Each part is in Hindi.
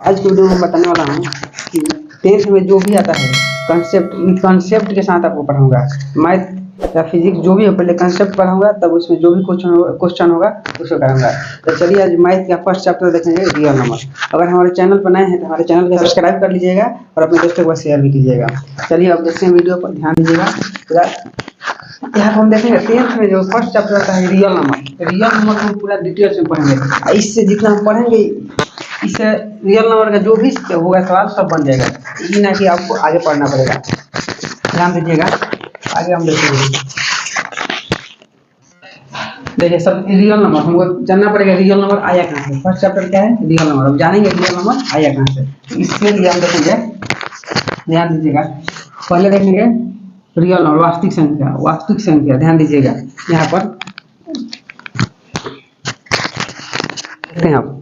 आज की वीडियो में बताने वाला हूँ कि 10th में जो भी आता है कंसेप्ट के साथ आपको पढ़ाऊंगा। मैथ या फिजिक्स जो भी है पहले कंसेप्ट पढ़ाऊंगा, तब उसमें जो भी क्वेश्चन होगा उसको कराऊंगा। तो चलिए आज मैथ का फर्स्ट चैप्टर देखेंगे, रियल नंबर। अगर हमारे चैनल पर नए हैं तो हमारे चैनल को सब्सक्राइब कर लीजिएगा और अपने दोस्तों को शेयर भी कीजिएगा। चलिए अब देखते हैं, वीडियो पर ध्यान दीजिएगा। यहाँ हम देखेंगे 10th में जो फर्स्ट चैप्टर आता है रियल नंबर। रियल नंबर को हम पूरा डिटेल्स में पढ़ेंगे। इससे जितना हम पढ़ेंगे इससे रियल नंबर का जो भी होगा सवाल सब बन जाएगा। ये ना कि आपको आगे पढ़ना पड़ेगा। ध्यान दीजिएगा, आगे हम देखेंगे। देखिए सब रियल नंबर हमको जानना पड़ेगा, रियल नंबर आया कहाँ से। फर्स्ट चैप्टर क्या है, रियल नंबर। अब जानेंगे रियल नंबर आया कहाँ से, तो इसके लिए हम देखेंगे। ध्यान दीजिएगा, पहले देखेंगे रियल नंबर, वास्तविक संख्या। वास्तविक संख्या ध्यान दीजिएगा, यहाँ पर देखते हैं आप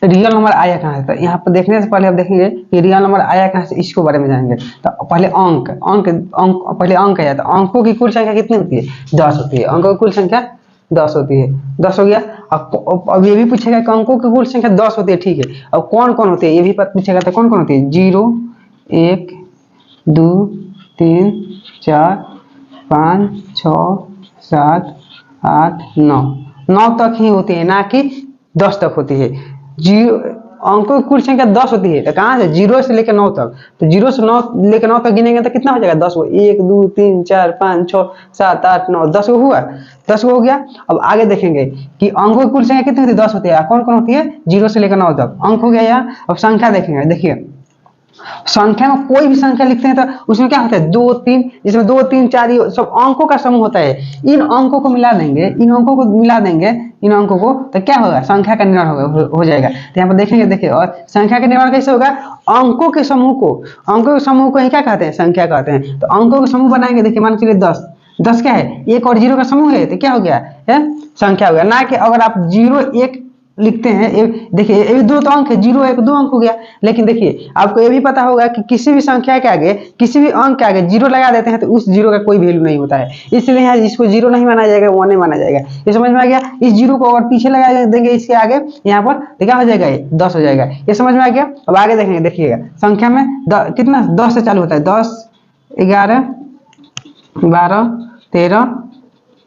रियल नंबर आया कहाँ से। तो यहाँ पर देखने से पहले आप देखेंगे कि रियल नंबर आया कहाँ से, इसको बारे में जानेंगे। तो पहले अंक पहले अंक है। तो अंकों की कुल संख्या कितनी होती है, 10 होती है। अंकों की कुल संख्या 10 होती है। 10 हो गया। अब ये भी पूछेगा कि अंकों की कुल संख्या 10 होती है, ठीक है। अब कौन कौन होती है ये भी पूछेगा। तो कौन कौन होती है, 0 1 2 3 4 5 6 7 8 9 तक ही होती है, ना कि 10 तक होती है। जीरो अंकों की कुल संख्या 10 होती है। तो कहाँ से, 0 से लेकर 9 तक। तो 0 से 9 लेकर 9 तक गिनेंगे तो कितना हो जाएगा, 10 को। 1 2 3 4 5 6 7 8 9 10 को हुआ। 10 को हो गया। अब आगे देखेंगे कि अंकों की कुल संख्या कितनी होती है, 10 होती है। कौन कौन होती है, 0 से लेकर 9 तक अंक हो गया यहाँ। अब संख्या देखेंगे। देखिए संख्या में कोई भी संख्या लिखते हैं तो उसमें क्या होता है, 2 3, जिसमें 2 3 4 ये सब अंकों का समूह होता है। इन अंकों को मिला देंगे, इन अंकों को तो क्या होगा, संख्या का निर्माण हो जाएगा। तो यहाँ पर देखेंगे। देखिए और संख्या का निर्माण कैसे होगा, अंकों के समूह को ही क्या कहते हैं, संख्या कहते हैं। तो अंकों का समूह बनाएंगे। देखिए मान चलिए 10 क्या है, 1 और 0 का समूह है, तो क्या हो गया है, संख्या हो गया। ना कि अगर आप 0 1 लिखते हैं, देखिए ये 2 तो अंक है, 0 1 2 अंक हो गया। लेकिन देखिए आपको ये भी पता होगा कि किसी भी संख्या के आगे, किसी भी अंक के आगे 0 लगा देते हैं तो उस 0 का कोई वैल्यू नहीं होता है। इसलिए यहाँ जिसको 0 नहीं माना जाएगा वो नहीं माना जाएगा। ये समझ में आ गया। इस 0 को अगर पीछे लगा देंगे इसके आगे यहाँ पर, तो क्या हो जाएगा, ये 10 हो जाएगा। ये समझ में आ गया। अब आगे देखेंगे। देखिएगा संख्या में कितना 10 से चालू होता है, 10 11 12 13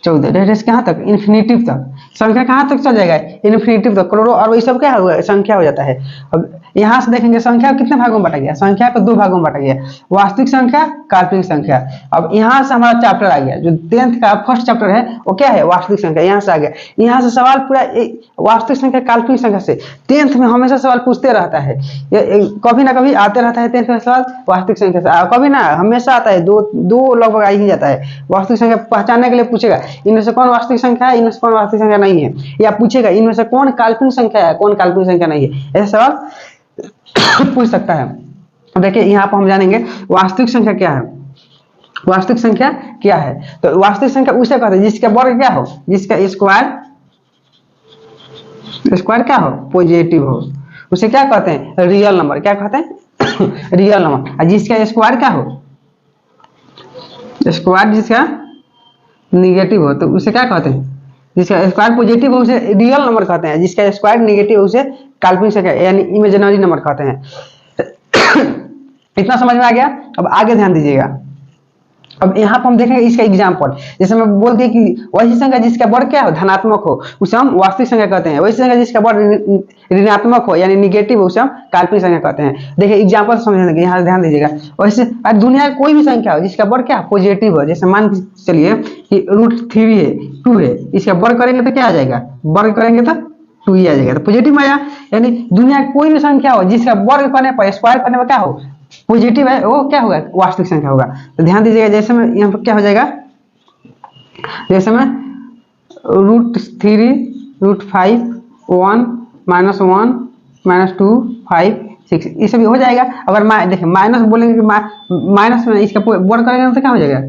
14, कहाँ तक, इन्फिनिटिव तक। संख्या कहाँ तक चल जाएगा, इन्फिनिटिव तक, करोड़ों और ये सब क्या होगा, संख्या हो जाता है। अब यहाँ से देखेंगे संख्या कितने भागों में बांटा गया, संख्या को 2 भागों में बांटा गया, वास्तविक संख्या, काल्पनिक संख्या। अब यहाँ से हमारा चैप्टर आ गया, जो 10th का फर्स्ट चैप्टर है वो क्या है, वास्तविक संख्या। यहाँ से आ गया। यहाँ से सवाल पूरा वास्तविक संख्या, काल्पनिक संख्या से 10th में हमेशा सवाल पूछते रहता है। कभी ना कभी आते रहता है 10th में सवाल वास्तविक संख्या से, कभी ना हमेशा आता है। दो लगभग आ ही जाता है। वास्तविक संख्या पहचानने के लिए पूछेगा इनमें से कौन वास्तविक संख्या है, इनमें से कौन वास्तविक संख्या नहीं है, या पूछेगा इनमें से कौन काल्पनिक संख्या है, कौन काल्पनिक संख्या नहीं है। ऐसा सवाल पूछ सकता है। देखिए यहाँ पर हम जानेंगे वास्तविक संख्या क्या है। वास्तविक संख्या क्या है, तो वास्तविक संख्या उसे कहते हैं जिसका वर्ग क्या हो, जिसका स्क्वायर क्या हो, पॉजिटिव हो, उसे क्या कहते हैं, रियल नंबर। क्या कहते हैं, रियल नंबर। और जिसका स्क्वायर क्या हो, स्क्वायर जिसका निगेटिव हो, तो उसे क्या कहते हैं, जिसका स्क्वायर पॉजिटिव हो उसे रियल नंबर कहते हैं, जिसका स्क्वायर निगेटिव हो उसे काल्पनिक संख्या यानी इमेजिनरी नंबर कहते हैं। इतना समझ में आ गया। अब आगे ध्यान दीजिएगा। अब यहाँ पर हम देखेंगे इसका एग्जाम्पल। जैसे मैं बोल दिया कि वही संख्या जिसका वर्ग क्या हो, धनात्मक हो, उसे हम वास्तविक संख्या कहते हैं। वही संख्या जिसका वर्ग ऋणात्मक हो यानी निगेटिव हो, उसे हम काल्पनिक संख्या कहते हैं। देखिए एग्जाम्पल समझने के, यहाँ ध्यान दीजिएगा। वैसे दुनिया में कोई भी संख्या हो जिसका वर्ग क्या पॉजिटिव हो, जैसे मान चलिए कि √3 है, 2 है, इसका वर्ग करेंगे तो क्या आ जाएगा, वर्ग करेंगे तो 2 ही आ जाएगा, तो पॉजिटिव आया। यानी दुनिया की कोई भी संख्या हो जिसका वर्ग करने पर, स्क्वायर करने पर क्या हो, पॉजिटिव है, वो क्या होगा, वास्तविक संख्या होगा। तो ध्यान दीजिएगा। जैसे में यहाँ पर क्या हो जाएगा, जैसे में √3 √5 1 -1 -2 5 6 ये सब हो जाएगा। अगर देखिए माइनस बोलेंगे कि माइनस में इसका वर्ग करेंगे तो क्या हो जाएगा,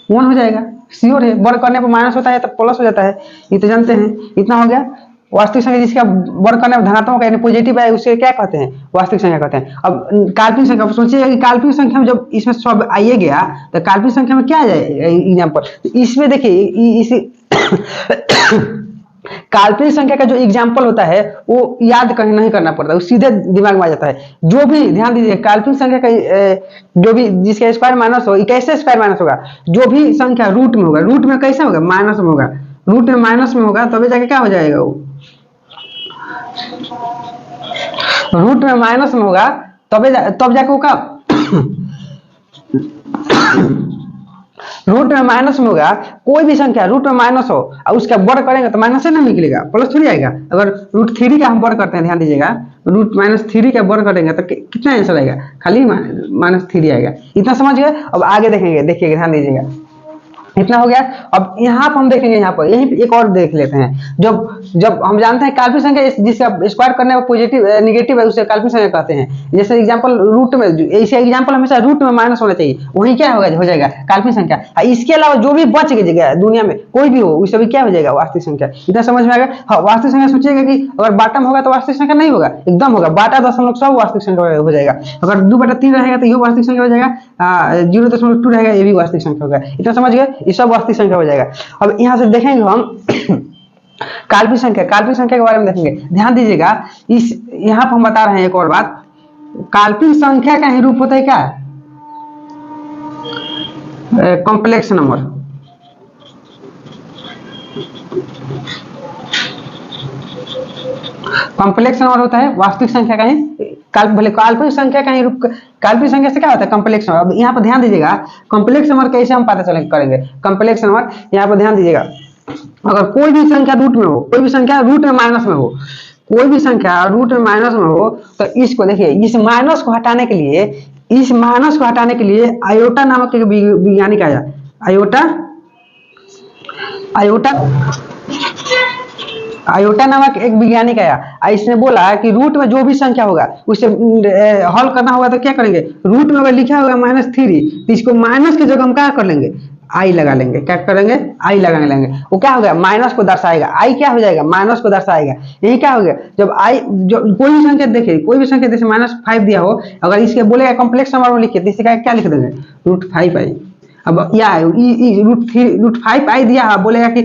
1 हो जाएगा। श्योर है, वर्ग करने पर माइनस होता है तो प्लस हो जाता है, ये तो जानते हैं। इतना हो गया। वास्तविक संख्या जिसका वर्ग करने में धनात्मक यानी पॉजिटिव है उसे क्या कहते हैं, वास्तविक संख्या कहते हैं। अब काल्पनिक संख्या सोचिएगा कि काल्पनिक संख्या में जब इसमें सब आइए गया तो काल्पनिक संख्या में क्या आ जाए एग्जाम्पल। तो इसमें देखिए इसे काल्पनिक संख्या का जो एग्जाम्पल होता है वो याद कहीं नहीं करना पड़ता, वो सीधे दिमाग में आ जाता है। जो भी ध्यान दीजिए, काल्पनिक संख्या का जो भी जिसका स्क्वायर माइनस हो, कैसे स्क्वायर माइनस होगा, जो भी संख्या रूट में होगा, रूट में कैसे होगा, माइनस में होगा, रूट में माइनस में होगा, तभी जाके क्या हो जाएगा, वो रूट में माइनस में होगा, तब जाके वो क्या रूट में माइनस में होगा। कोई भी संख्या रूट में माइनस हो और उसका वर्ग करेंगे तो माइनस से ना निकलेगा, प्लस थोड़ी आएगा। अगर रूट 3 का हम वर्ग करते हैं, ध्यान दीजिएगा, रूट-3 का वर्ग करेंगे तो कितना आंसर आएगा, खाली -3 आएगा। इतना समझ गए। अब आगे देखेंगे, देखिएगा, ध्यान दीजिएगा, इतना हो गया। अब यहाँ पर हम देखेंगे, यहाँ पर यहीं एक और देख लेते हैं। जब हम जानते हैं काल्पनिक संख्या जिसका स्क्वायर करने में पॉजिटिव नेगेटिव है उसे काल्पनिक संख्या कहते हैं। जैसे एग्जांपल रूट में, इसका एग्जांपल हमेशा रूट में माइनस होना चाहिए, वही क्या होगा, हो जाएगा काल्पनिक संख्या। इसके अलावा जो भी बच गई जगह दुनिया में कोई भी हो, उसे भी क्या हो जाएगा, वास्तविक संख्या। इतना समझ में आ गया। हाँ, वास्तविक संख्या सोचिएगा कि अगर बाटम होगा तो वास्तविक संख्या नहीं होगा, एकदम होगा, बाटा दशमलव सब वास्तविक संख्या हो जाएगा। अगर 2/3 रहेगा तो ये वास्तविक संख्या हो जाएगा, 0.2 रहेगा, ये भी वास्तविक संख्या होगा। इतना समझ गए, ये सब वास्तविक संख्या हो जाएगा। अब यहाँ से देखेंगे हम काल्पनिक संख्या के बारे में देखेंगे। ध्यान दीजिएगा, इस यहाँ पर हम बता रहे हैं एक और बात, काल्पनिक संख्या का ही रूप होता है क्या, कॉम्प्लेक्स नंबर। कॉम्प्लेक्स नंबर होता है वास्तविक संख्या का ही, काल्पनिक संख्या का ही रूप। काल्पनिक संख्या से क्या होता है, कॉम्प्लेक्स नंबर। अब यहाँ पर ध्यान दीजिएगा, कॉम्प्लेक्स नंबर कैसे हम पता करेंगे कॉम्प्लेक्स नंबर। यहाँ पर ध्यान दीजिएगा, अगर कोई भी संख्या रूट में हो, कोई भी संख्या रूट में माइनस में हो, कोई भी संख्या रूट में माइनस में हो, तो इसको देखिए, इस माइनस को हटाने के लिए आयोटा नामक एक वैज्ञानिक आया। आयोटा नामक एक वैज्ञानिक आया, इसने बोला कि रूट में जो भी संख्या होगा उसे हल करना होगा तो क्या करेंगे, रूट में अगर लिखा होगा -3 तो इसको माइनस की जगह हम क्या कर लेंगे, आई लगा लेंगे। क्या करेंगे, आई लगा लेंगे। वो क्या हो गया, माइनस को दर्शाएगा, आई क्या हो जाएगा, माइनस को दर्शाएगा। यही क्या हो गया, जब आई, जो कोई भी संख्या देखिए, कोई भी संख्या जैसे -5 दिया हो, अगर इसके बोलेगा कॉम्प्लेक्स नंबर में लिखिए तो इसका क्या लिख देंगे, √5i। अब या √5i दिया है, बोलेगा कि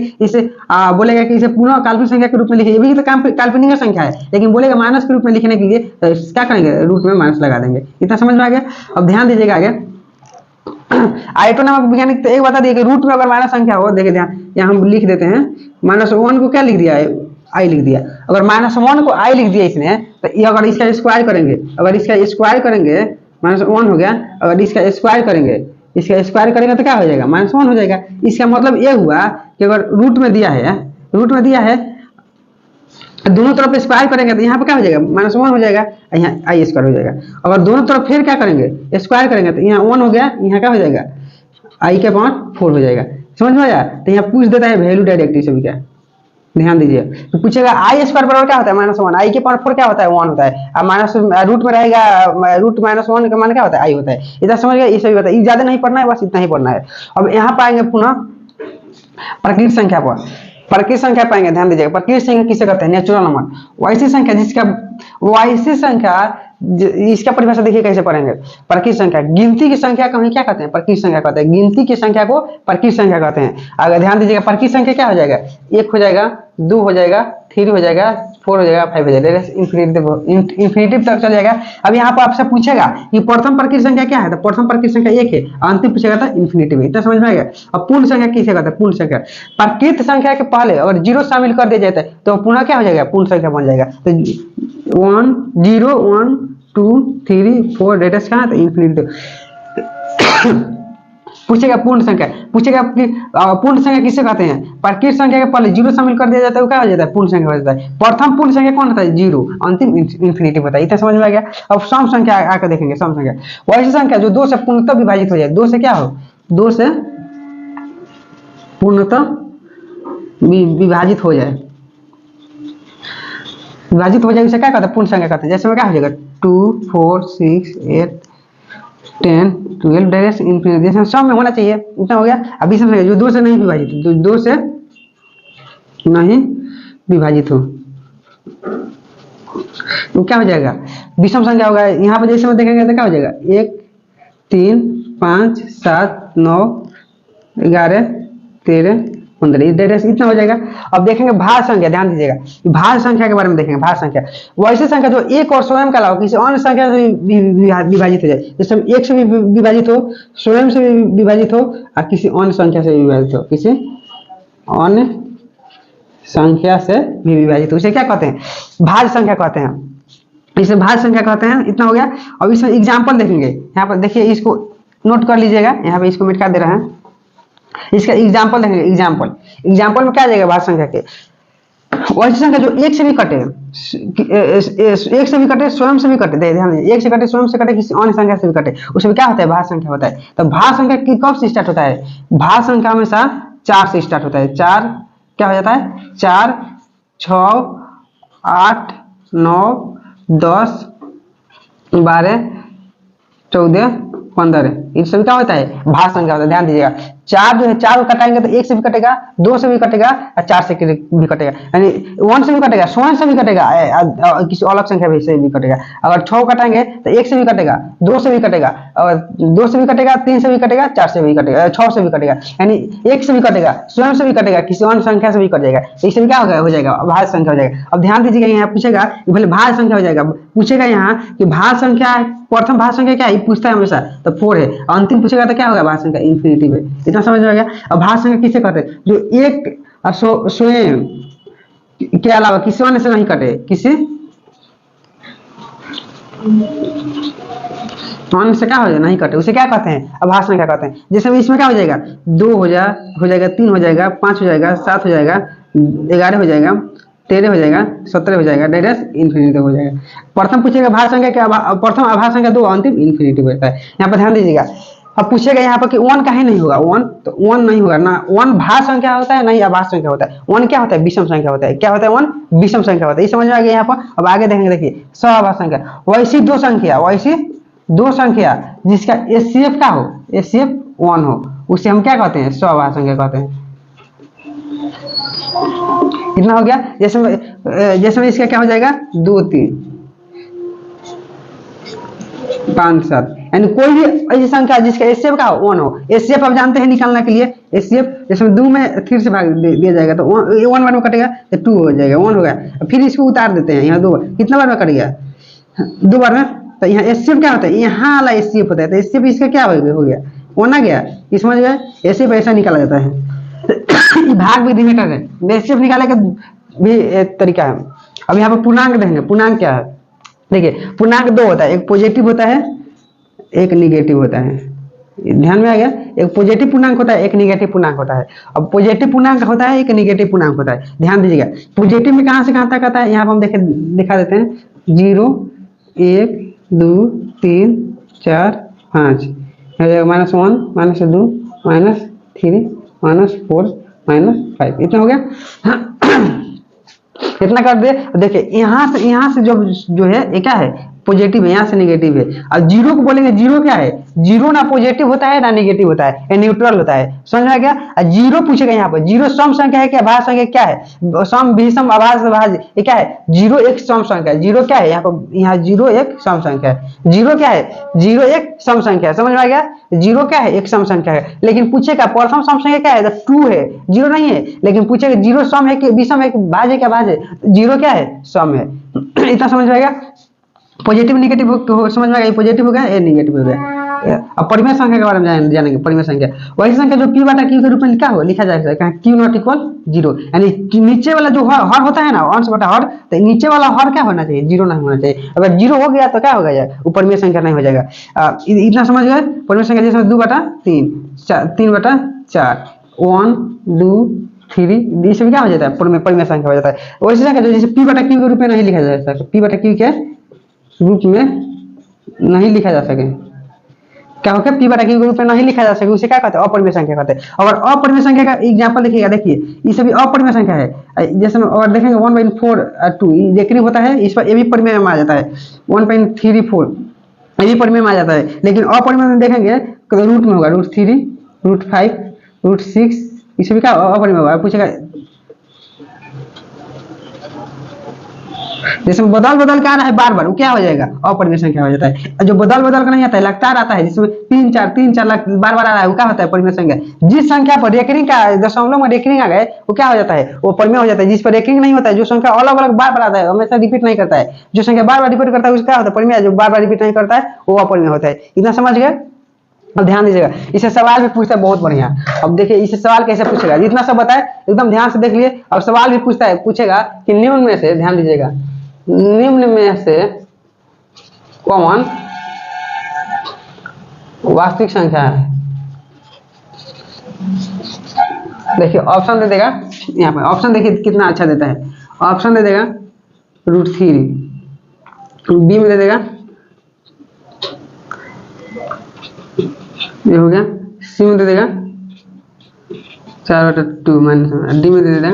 इसे पुनः काल्पनिक संख्या के रूप में लिखिए, ये भी तो काल्पनिक संख्या है, लेकिन बोलेगा माइनस के रूप में लिखने के लिए तो क्या करेंगे, रूट में माइनस लगा देंगे। इतना समझ में आ गया। अब ध्यान दीजिएगा आगे, आयोटा नामक वैज्ञानिक तो एक बता दिया कि रूट में अगर माइनस संख्या हो, देखिए ध्यान, यहाँ हम लिख देते हैं, -1 को क्या लिख दिया है, आई लिख दिया। अगर -1 को आई लिख दिया इसने, तो ये अगर इसका स्क्वायर करेंगे, -1 हो गया, अगर इसका स्क्वायर करेंगे तो क्या हो जाएगा, -1 हो जाएगा। इसका मतलब ये हुआ कि अगर रूट में दिया है, दोनों तरफ स्क्वायर करेंगे तो यहाँ पे क्या हो जाएगा, -1 हो जाएगा, यहाँ आई स्क्वायर हो जाएगा। अगर दोनों तरफ फिर क्या करेंगे, स्क्वायर करेंगे तो यहाँ 1 हो गया, यहाँ क्या हो जाएगा, आई के पावर 4 हो जाएगा। समझ में आया। तो यहाँ पूछ देता है वैल्यू डायरेक्टली सभी का, ध्यान दीजिए। तो पूछेगा आई स्क्वायर बराबर क्या होता है, -1, आई के पावर 4 क्या होता है, 1 होता है। अब माइनस रूट में रहेगा, रूट -1 का मान क्या होता है, आई होता है। इतना समझ गया, ये सभी होता है, ज्यादा नहीं पढ़ना है, बस इतना ही पढ़ना है। अब यहाँ पाएंगे पुनः प्राकृतिक संख्या पर, प्राकृतिक संख्या पाएंगे। ध्यान दीजिएगा, प्राकृतिक संख्या किसे कहते हैं, नेचुरल नंबर। वैसी संख्या इसका परिभाषा देखिए कैसे पढ़ेंगे। प्राकृतिक संख्या, गिनती की संख्या को हम क्या कहते हैं, प्राकृतिक संख्या कहते हैं। गिनती की संख्या को प्राकृतिक संख्या कहते हैं। अगर ध्यान दीजिएगा, प्राकृतिक संख्या क्या हो जाएगा, 1 हो जाएगा, 2 हो जाएगा, 3 हो जाएगा, 4 हो जाएगा, 5 हो जाएगा, इन्फिनिटिव तक चल जाएगा। अब यहाँ पर आपसे पूछेगा कि प्रथम प्राकृतिक संख्या क्या है, तो प्रथम प्राकृतिक संख्या 1 है, अंतिम पूछेगा था इन्फिनिटिव। इतना समझ में आ गया। अब पूर्ण संख्या किसे कहते हैं, पूर्ण संख्या, प्राकृतिक संख्या के पहले अगर 0 शामिल कर दिया जाता है तो पुनः क्या हो जाएगा, पूर्ण संख्या बन जाएगा। तो 1 0 1 2 3 4 डेटा कहाँ है, इन्फिनिटिव। पूछेगा पूर्ण संख्या, पूछेगा कि पूर्ण संख्या किसे कहते हैं, प्राकृतिक संख्या के पहले 0 शामिल कर दिया जाता है, वो क्या हो जाता है, पूर्ण संख्या हो जाता है। प्रथम पूर्ण संख्या कौन होता है, 0, अंतिम इन्फिनिटिव होता है। इतना समझ में आ गया। अब सम संख्या आकर देखेंगे। सम संख्या वैसी संख्या जो 2 से पूर्णतः विभाजित हो जाए, 2 से क्या हो, 2 से पूर्णतः विभाजित हो जाए, उसे क्या कहते हैं, पूर्ण संख्या कहते हैं। जैसे क्या हो जाएगा, 2 4 6 8 10 12 डायरेक्ट इन्फिनिटी, जैसे सब में होना चाहिए। इतना हो गया। अब विषम संख्या जो 2 से नहीं विभाजित, जो 2 से नहीं विभाजित हो, तो क्या हो जाएगा, विषम संख्या होगा। यहाँ पर जैसे में देखेंगे तो क्या हो जाएगा, 1 3 5 7 9 11 13 15, इतना हो जाएगा। अब देखेंगे भाज्य संख्या, ध्यान दीजिएगा भाज्य संख्या के बारे में देखेंगे। भाज्य संख्या वैसे संख्या जो एक और स्वयं के अलावा किसी अन्य संख्या से विभाजित हो जाए, जैसे एक से भी विभाजित हो, स्वयं से भी विभाजित हो और किसी अन्य संख्या से विभाजित हो, किसी अन्य संख्या से भी विभाजित हो, उसे क्या कहते हैं? भाज्य संख्या कहते हैं। इसे भाज्य संख्या कहते हैं। इतना हो गया। अब इसमें एग्जाम्पल देखेंगे। यहाँ पर देखिए, इसको नोट कर लीजिएगा, यहाँ पे इसको मिटा दे रहे हैं। इसका एग्जाम्पल देखेंगे। एग्जाम्पल में क्या आ जाएगा? भाज्य संख्या के वैसी संख्या जो एक से भी कटे, एक से भी कटे, स्वयं से भी कटे, ध्यान दीजिए, एक से कटे, स्वयं से कटे, किसी अन्य संख्या से भी कटे, उसमें क्या होता है? भाज्य संख्या होता है। तो भाज्य संख्या की कब से स्टार्ट होता है? भाज्य संख्या हमेशा 4 से स्टार्ट होता है। 4 क्या हो जाता है? 4, 6, 8, 9, 10, 12, 14, 15, इन सभी क्या होता है? भाज्य संख्या होता है। ध्यान दीजिएगा, 4 जो है, 4 को कटाएंगे तो 1 से भी कटेगा, 2 से भी कटेगा और 4 से भी कटेगा, यानी 1 से भी कटेगा, स्वयं से भी कटेगा, किसी अलग संख्या से भी कटेगा। अगर 6 कटाएंगे तो 1 से भी कटेगा, 2 से भी कटेगा, और 2 से भी कटेगा, 3 से भी कटेगा, 4 से भी कटेगा, 6 से भी कटेगा, यानी 1 से भी कटेगा, स्वयं से भी कटेगा, किसी अन्य संख्या से भी कटेगा। तो इससे क्या हो जाएगा? भाज्य संख्या हो जाएगा। अब ध्यान दीजिएगा, यहाँ पूछेगा कि भले भाज्य संख्या हो जाएगा, पूछेगा यहाँ कि भाज्य संख्या, प्रथम भाज्य संख्या क्या है पूछता है हमेशा, तो 4 है। अंतिम पूछेगा तो क्या होगा? भाज्य संख्या इन्फिनिटिव है। इतना समझ में आ गया। अब भाज्य संख्या किसे कहते हैं? जो एक और स्वयं के अलावा किसी अन्य से नहीं कटे, किसी अन्य से क्या हो जाए? नहीं कटे, उसे क्या कहते हैं? अब भाज्य संख्या कहते हैं। जैसे इसमें क्या हो जाएगा? 2 हो जाएगा, 3 हो जाएगा, 5 हो जाएगा, 7 हो जाएगा, 11 हो जाएगा, 13 हो जाएगा, 17 हो जाएगा, डायरेक्ट इन्फिनिटिव हो जाएगा। प्रथम पूछेगा भाज्य संख्या क्या? प्रथम अभाज्य संख्या 2, अंतिम इन्फिनिटिव होता है। यहाँ पर ध्यान दीजिएगा। अब पूछेगा यहाँ पर कि 1 काहे नहीं होगा? 1 तो 1 नहीं होगा ना। 1 भाज्य संख्या होता है, नहीं अभाज्य संख्या होता है। 1 क्या होता है? विषम संख्या होता है। क्या होता है? 1 विषम संख्या होता है। ये समझ में आ गया यहाँ पर। अब आगे देखेंगे, देखिए सभाज्य संख्या, वैसी दो संख्या जिसका एचसीएफ क्या हो? एचसीएफ 1 हो, उसे हम क्या कहते हैं? सभाज्य संख्या कहते हैं। कितना हो गया? जैसे में इसका क्या हो जाएगा? 2, 3, 5, 7, यानी कोई भी ऐसी संख्या जिसका एचसीएफ का 1 हो। एचसीएफ आप जानते हैं निकालने के लिए, एचसीएफ जैसे 2 में 3 से भाग दिया जाएगा तो 1 बार में कटेगा तो 2 हो जाएगा, 1 हो गया। फिर इसको उतार देते हैं, यहाँ 2 कितना बार में कट गया? 2 बार में। तो यहाँ एचसीएफ क्या होता है? यहाँ वाला एचसीएफ होता है। तो एचसीएफ इसका क्या हो गया? 1 आ गया। इस समझ गए? एचसीएफ ऐसा निकाला जाता है। भाग विधि में कर एचसीएफ निकाले का भी एक तरीका है। अब यहाँ पर पूर्णांक देंगे। पूर्णांक क्या है? देखिए, पूर्णांक 2 होता है, एक पॉजिटिव होता है, एक निगेटिव होता है। ध्यान में आ गया? एक पॉजिटिव पूर्णांक होता है, एक निगेटिव पूर्णांक होता है। अब पॉजिटिव पूर्णांक होता है, एक निगेटिव पूर्णांक होता है। ध्यान दीजिएगा, पॉजिटिव में कहां से कहां तक आता है? यहाँ पर हम दिखा देते हैं। 0, 1, 2, 3, 4, 5, -1, -2, -3, -4, -5, इतना हो गया। इतना कर दे। देखिए यहाँ से जो है ये क्या है? पॉजिटिव है, यहाँ से नेगेटिव है। अब 0 को बोलेंगे, 0 क्या है? 0 ना पॉजिटिव होता है ना नेगेटिव होता है, ये न्यूट्रल होता है। समझ में आ गया? 0 पूछेगा यहाँ पर। 0 सम संख्या है क्या? भाज्य संख्या क्या है? सम, विषम, अभाज्य, भाज्य, ये क्या है? 0 एक सम संख्या है। 0 क्या है? यहाँ पर 0 एक सम संख्या है। 0 क्या है? 0 एक सम संख्या है। समझ में आ गया? 0 क्या है? एक सम संख्या है। लेकिन पूछेगा प्रथम सम संख्या क्या है? 2 है, 0 नहीं है। लेकिन पूछेगा 0 सम है कि विषम है कि भाज्य है क्या? भाज्य। 0 क्या है? सम है। इतना समझ में आएगा? पॉजिटिव निगेटिव समझ में आ गया? पॉजिटिव हो गया, ये निगेटिव हो गया। अब परिमेय संख्या के बारे में जानेंगे। परिमेय संख्या वही संख्या जो p बटा q के रूप में क्या हो लिखा जा सकता है? q नॉट इक्वल 0, यानी नीचे वाला जो हर होता है ना, अंश बटा हर, तो नीचे वाला हर क्या होना चाहिए? 0 नहीं होना चाहिए। अगर 0 हो गया तो क्या हो गया? वो परिमेय संख्या नहीं हो जाएगा। इतना समझ गए? परिमेय संख्या जैसे 2 बटा 3, 3 बटा 4, 1, 2, 3, ये सब क्या हो जाता है? परिमेय संख्या हो जाता है। वैसे संख्या जो जैसे p बटा q के रूप में नहीं लिखा जा सकता, p बटा q के रूप में नहीं लिखा जा सके, क्या हो गया? p बटा q के रूप में नहीं लिखा जा सके, उसे क्या कहते हैं? अपरिमेय संख्या कहते हैं। अगर अपरिमेय संख्या का एग्जांपल देखिएगा, देखिए ये सभी अपरिमेय संख्या है। जैसे और देखेंगे 1/4 2 नेगेटिव होता है, इस पर ये भी परिमेय में आ जाता है। 1.34 ये भी परिमेय में आ जाता है। लेकिन अपरिमेय में देखेंगे तो रूट में होगा, √3, √5, √6, इसे भी क्या अपरिमेय होगा? पूछेगा जिसमें बदल बदल के आना है बार बार, वो क्या हो जाएगा, अपरिमेय संख्या हो जाता है। और जो बदल बदल का नहीं आता है, लगातार आता है, जिसमें 3 4 बार बार आ रहा है, वो क्या होता है, परिमेय संख्या। जिस संख्या पर रेकरिंग का दशमलव में रेकरिंग आ गए, वो क्या हो जाता है, वो परिमेय हो जाता है। जिस पर रेकरिंग नहीं होता है, जो संख्या अलग अलग बार बार आता है, हमेशा रिपीट नहीं करता है, जो संख्या बार बार रिपीट करता है, उसका क्या होता है, परिमेय। जो बार बार रिपीट नहीं करता है, वो अपरिमेय होता है। इतना समझ गए। अब ध्यान दीजिएगा, इसे सवाल भी पूछता है, बहुत बढ़िया। अब देखिए इसे सवाल कैसे पूछेगा, जितना सब बताए एकदम ध्यान से देख लिए। अब सवाल भी पूछता है, पूछेगा कि निम्न में से, ध्यान दीजिएगा, निम्न में से कौन वास्तविक संख्या है। देखिए ऑप्शन दे देगा, यहाँ पे ऑप्शन देखिए कितना अच्छा देता है। ऑप्शन दे देगा √3, बी में दे देगा, ये हो गया, सी में दे देगा 4/2 माइनस, डी में दे देगा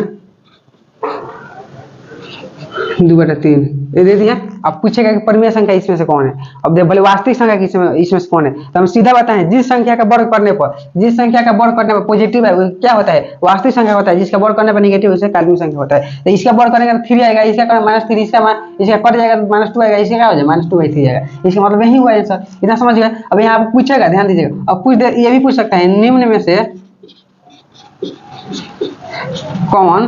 2/3, ये दे दिया। अब पूछेगा कि परिमेय संख्या इसमें से कौन है। अब देख भले वास्तविक संख्या इसमें से कौन है, तो हम सीधा बताएं, जिस संख्या का वर्ग करने पर, जिस संख्या का वर्ग करने पर पॉजिटिव है, वो क्या होता है, वास्तविक संख्या होता है। जिसका वर्ग करने पर नेगेटिव, उसे काल्पनिक संख्या होता है। तो इसका वर्ग करने का 3 आएगा, इसका -3, इसका कट जाएगा -2 आएगा, इसका क्या हो जाएगा -2/3 आएगा। इसका मतलब यही हुआ आंसर। इतना समझ गए। अब यहाँ पे पूछेगा, ध्यान दीजिएगा, अब कुछ ये भी पूछ सकता है, निम्न में से कौन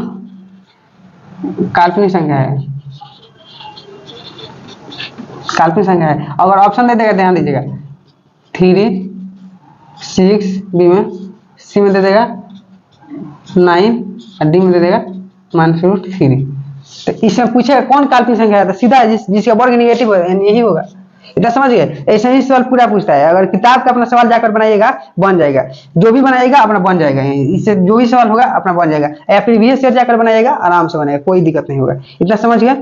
काल्पनिक संख्या है, काल्पनिक संख्या है। अगर ऑप्शन दे देगा, ध्यान दीजिएगा, 3 6, बी में, सी में दे देगा 9, और डी में दे देगा -√3। तो इसमें पूछेगा कौन काल्पनिक संख्या है, तो सीधा जिसका वर्ग नेगेटिव यही होगा। इतना समझ गए। ऐसे ही सवाल पूरा पूछता है। अगर किताब का अपना सवाल जाकर बनाइएगा, बन जाएगा। जो भी बनाइएगा अपना बन जाएगा, इससे जो भी सवाल होगा अपना बन जाएगा। या फिर भी जाकर बनाइएगा, आराम से बनाएगा, कोई दिक्कत नहीं होगा। इतना समझ गए।